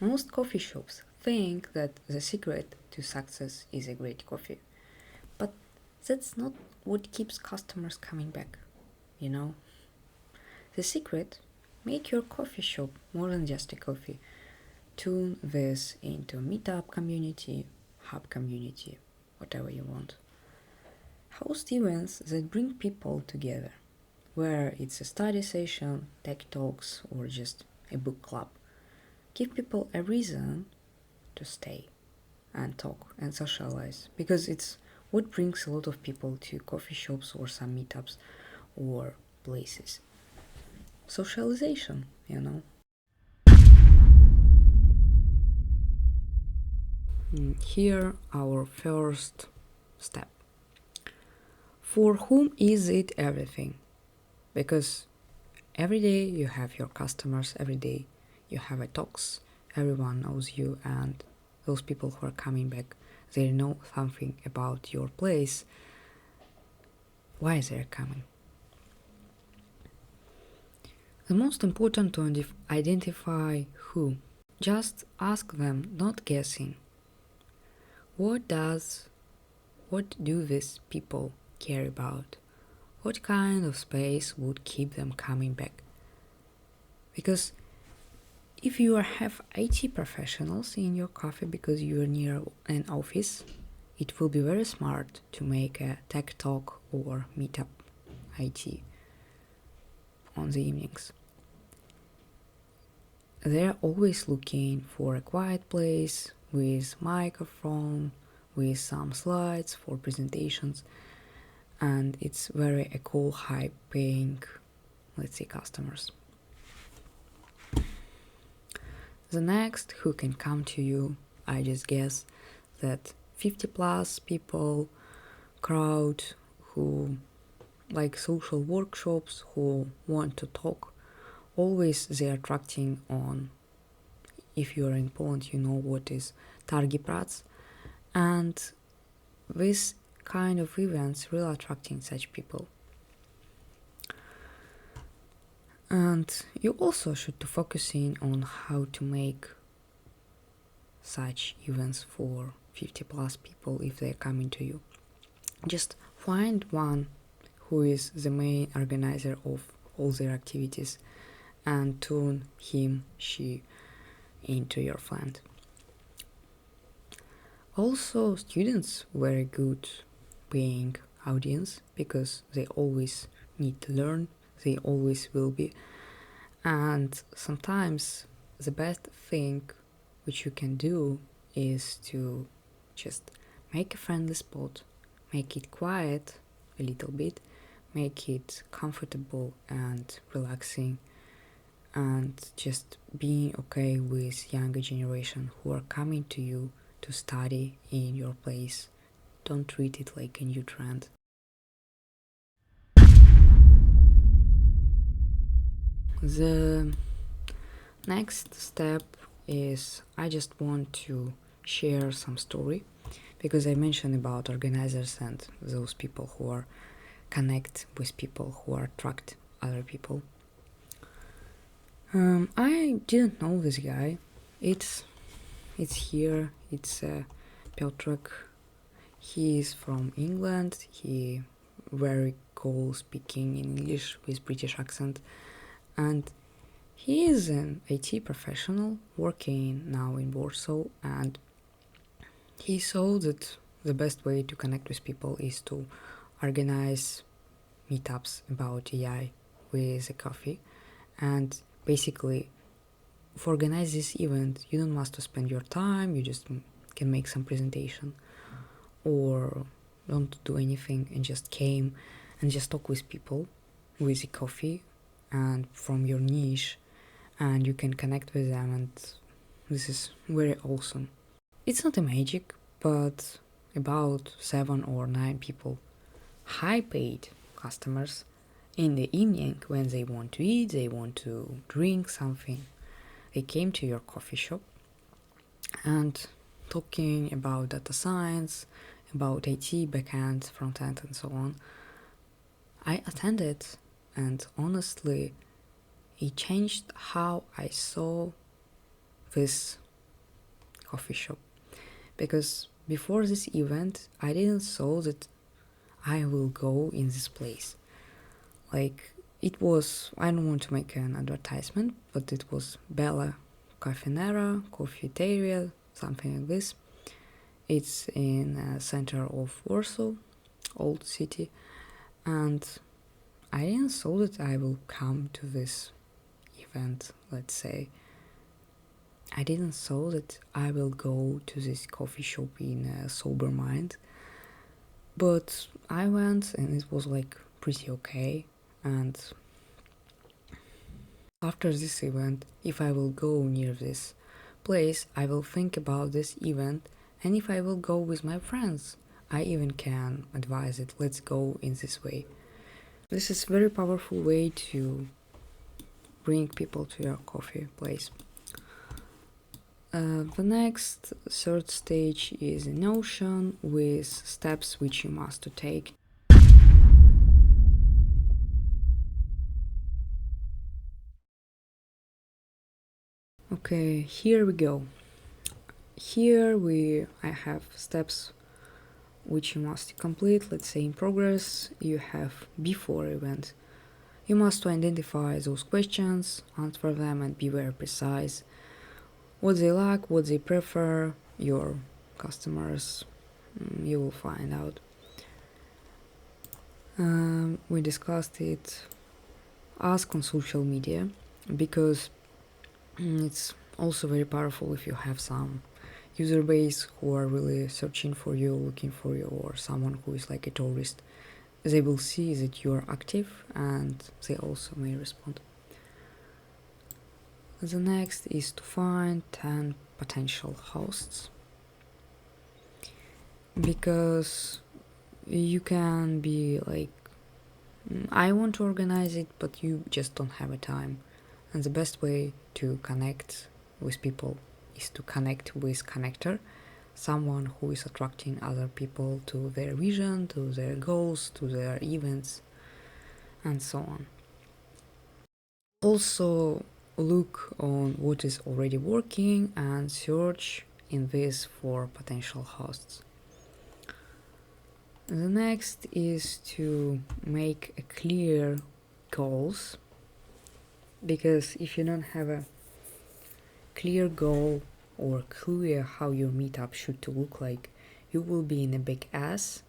Most coffee shops think that the secret to success is a great coffee, but that's not what keeps customers coming back, you know? The secret: make your coffee shop more than just a coffee. Turn this into a meetup community, hub community, whatever you want. Host events that bring people together, where it's a study session, tech talks, or just a book club. Give people a reason to stay and talk and socialize, because it's what brings a lot of people to coffee shops or some meetups or places. Socialization, you know. Here, our first step. For whom is it everything? Because every day you have your customers, every day you have a talks, everyone knows you, and those people who are coming back, they know something about your place. Why they're coming? The most important to identify who. Just ask them, not guessing. What do these people care about? What kind of space would keep them coming back? Because if you have IT professionals in your cafe because you're near an office, it will be very smart to make a tech talk or meetup IT on the evenings. They're always looking for a quiet place with microphone, with some slides for presentations, and it's very a cool, high paying, let's say, customers. The next who can come to you, I just guess that 50 plus people, crowd who like social workshops, who want to talk. Always they are attracting on, if you are in Poland, you know what is targi prac, and this kind of events really attracting such people. And you also should to focusing on how to make such events for 50 plus people if they're coming to you. Just find one who is the main organizer of all their activities and turn him, she into your friend. Also, students very good paying audience because they always need to learn, they always will be, and sometimes the best thing which you can do is to just make a friendly spot, make it quiet a little bit, make it comfortable and relaxing, and just being okay with younger generation who are coming to you to study in your place. Don't treat it like a new trend. The next step is I just want to share some story because I mentioned about organizers and those people who are connect with people who are attract other people. I didn't know this guy. It's here. It's Piotrek. He is from England. He very cool speaking in English with British accent, and he is an IT professional working now in Warsaw, and he saw that the best way to connect with people is to organize meetups about AI with a coffee. And basically, for organize this event, you don't must to spend your time, you just can make some presentation or don't do anything and just came and just talk with people with a coffee and from your niche, and you can connect with them, and this is very awesome. It's not a magic, but about 7 or 9 people, high paid customers, in the evening when they want to eat, they want to drink something, they came to your coffee shop and talking about data science, about IT, backend, frontend, and so on. I attended, and honestly, it changed how I saw this coffee shop, because before this event I didn't saw that I will go in this place. Like, it was, I don't want to make an advertisement, but it was Bella Cafenera, Cafeteria, something like this. It's in the center of Warsaw, old city, and I didn't saw that I will come to this event, let's say. I didn't saw that I will go to this coffee shop in a sober mind, but I went and it was like pretty okay. And after this event, if I will go near this place, I will think about this event, and if I will go with my friends, I even can advise it, let's go in this way. This is a very powerful way to bring people to your coffee place. The next third stage is a notion with steps which you must take. Okay, here we go. Here I have steps which you must complete. Let's say in progress you have before event. You must identify those questions, answer them, and be very precise. What they like, what they prefer, your customers, you will find out. We discussed it. Ask on social media, because it's also very powerful if you have some user base who are really searching for you, looking for you, or someone who is like a tourist. They will see that you are active and they also may respond. The next is to find 10 potential hosts, because you can be like, I want to organize it, but you just don't have a time. And the best way to connect with people is to connect with connector, someone who is attracting other people to their vision, to their goals, to their events, and so on. Also, look on what is already working and search in this for potential hosts. The next is to make a clear goals, because if you don't have a clear goal or clear how your meetup should to look like, you will be in a big ass,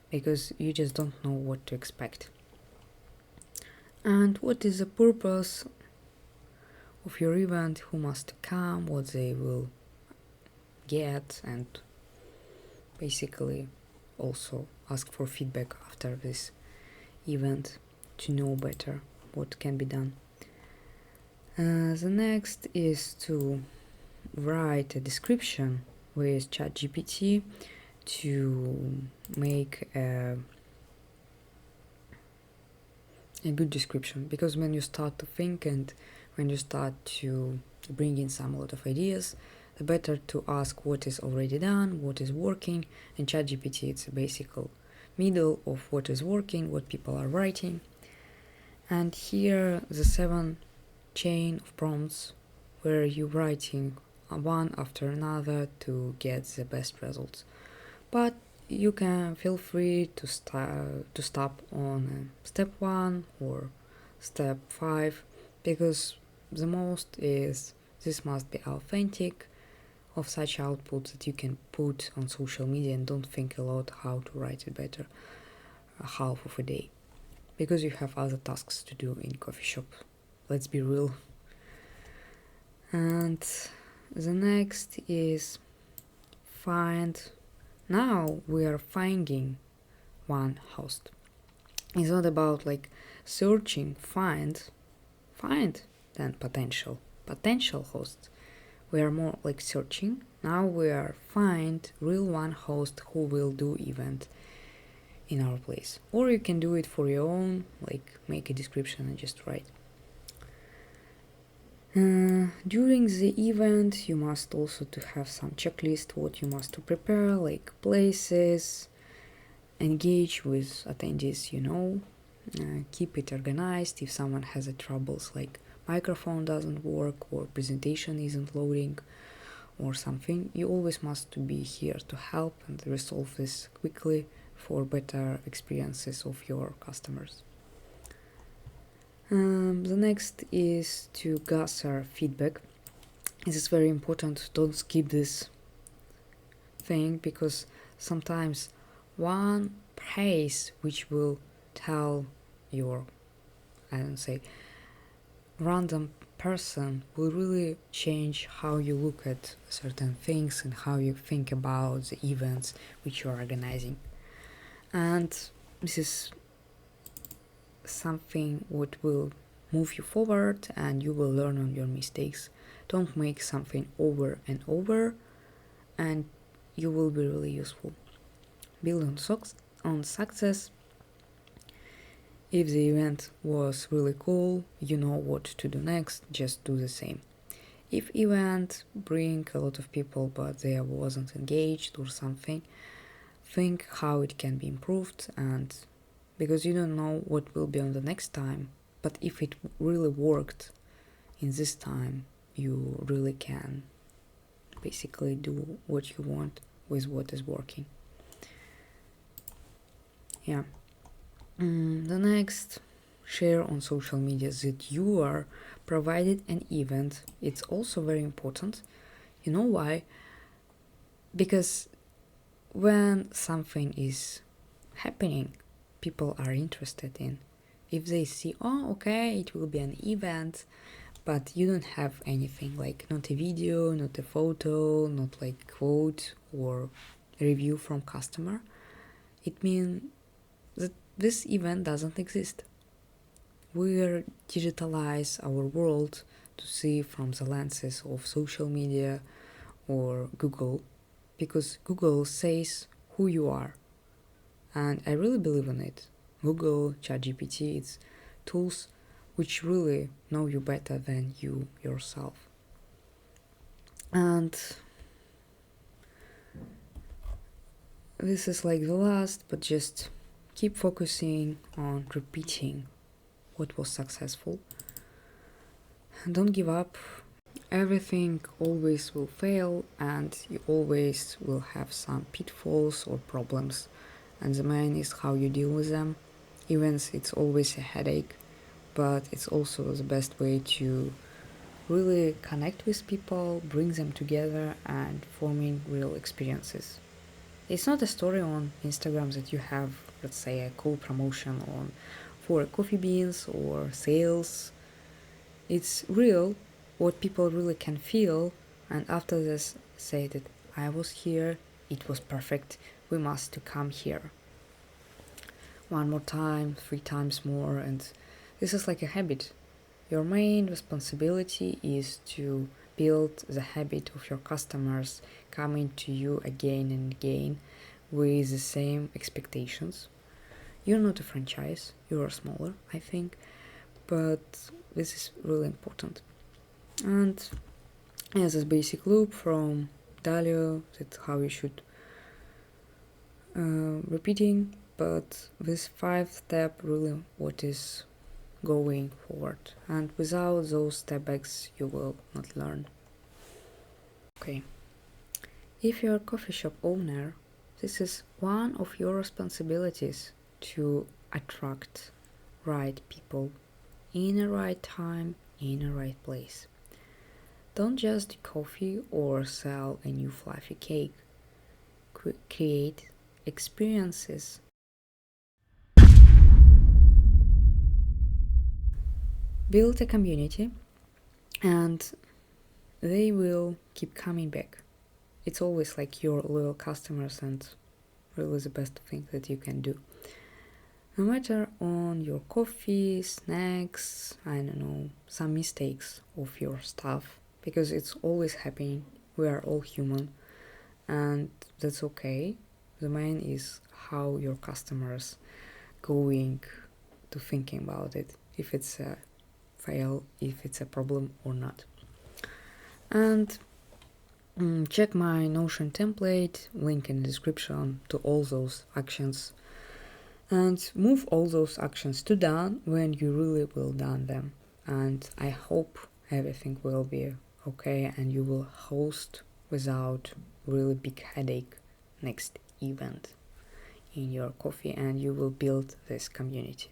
because you just don't know what to expect. And what is the purpose of your event, who must come, what they will get, and basically also ask for feedback after this event to know better what can be done. The next is to write a description with ChatGPT to make a good description, because when you start to think and when you start to bring in some lot of ideas, the better to ask what is already done, what is working, and ChatGPT it's a basic middle of what is working, what people are writing. And here the 7 chain of prompts where you're writing one after another to get the best results. But you can feel free to stop on step 1 or step 5, because the most is this must be authentic of such outputs that you can put on social media, and don't think a lot how to write it better half of a day, because you have other tasks to do in coffee shop. Let's be real. And the next is find. Now we are finding one host. It's not about like searching, find then potential hosts. We are more like searching. Now we are find real one host who will do event in our place. Or you can do it for your own, like make a description and just write. During the event you must also to have some checklist what you must to prepare, like places, engage with attendees, keep it organized. If someone has a troubles like microphone doesn't work or presentation isn't loading or something, you always must to be here to help and resolve this quickly for better experiences of your customers. The next is to gather feedback. This is very important. Don't skip this thing, because sometimes one praise which will tell your, I don't say, random person will really change how you look at certain things and how you think about the events which you are organizing. And this is something what will move you forward, and you will learn on your mistakes. Don't make something over and over, and you will be really useful. Build on success. If the event was really cool, you know what to do next, just do the same. If event bring a lot of people but they wasn't engaged or something, think how it can be improved, and because you don't know what will be on the next time, but if it really worked in this time, you really can basically do what you want with what is working. Yeah. The next, share on social media that you are provided an event. It's also very important. You know why? Because when something is happening, people are interested in. If they see, oh, okay, it will be an event, but you don't have anything, like not a video, not a photo, not like quote or review from customer, it means that this event doesn't exist. We'll digitalize our world to see from the lenses of social media or Google, because Google says who you are. And I really believe in it. Google, ChatGPT, it's tools which really know you better than you yourself. And this is like the last, but just keep focusing on repeating what was successful. Don't give up. Everything always will fail, and you always will have some pitfalls or problems, and the main is how you deal with them. Events, it's always a headache, but it's also the best way to really connect with people, bring them together, and forming real experiences. It's not a story on Instagram that you have, let's say, a cool promotion on for coffee beans or sales. It's real, what people really can feel, and after this say that I was here, it was perfect, we must to come here one more time, 3 times more, and this is like a habit. Your main responsibility is to build the habit of your customers coming to you again and again with the same expectations. You're not a franchise, you're smaller, I think, but this is really important. And as this basic loop from Dalio, that's how you should repeating, but this 5 step really what is going forward, and without those step backs you will not learn. Okay, if you're a coffee shop owner, this is one of your responsibilities to attract right people in the right time, in the right place. Don't just do coffee or sell a new fluffy cake. Create experiences. Build a community, and they will keep coming back. It's always like your loyal customers, and really the best thing that you can do. No matter on your coffee, snacks, I don't know, some mistakes of your stuff, because it's always happening. We are all human, and that's okay. The main is how your customers going to thinking about it, if it's a fail, if it's a problem or not. And check my Notion template, link in the description to all those actions, and move all those actions to done when you really will done them. And I hope everything will be okay and you will host without really big headache next event in your coffee, and you will build this community.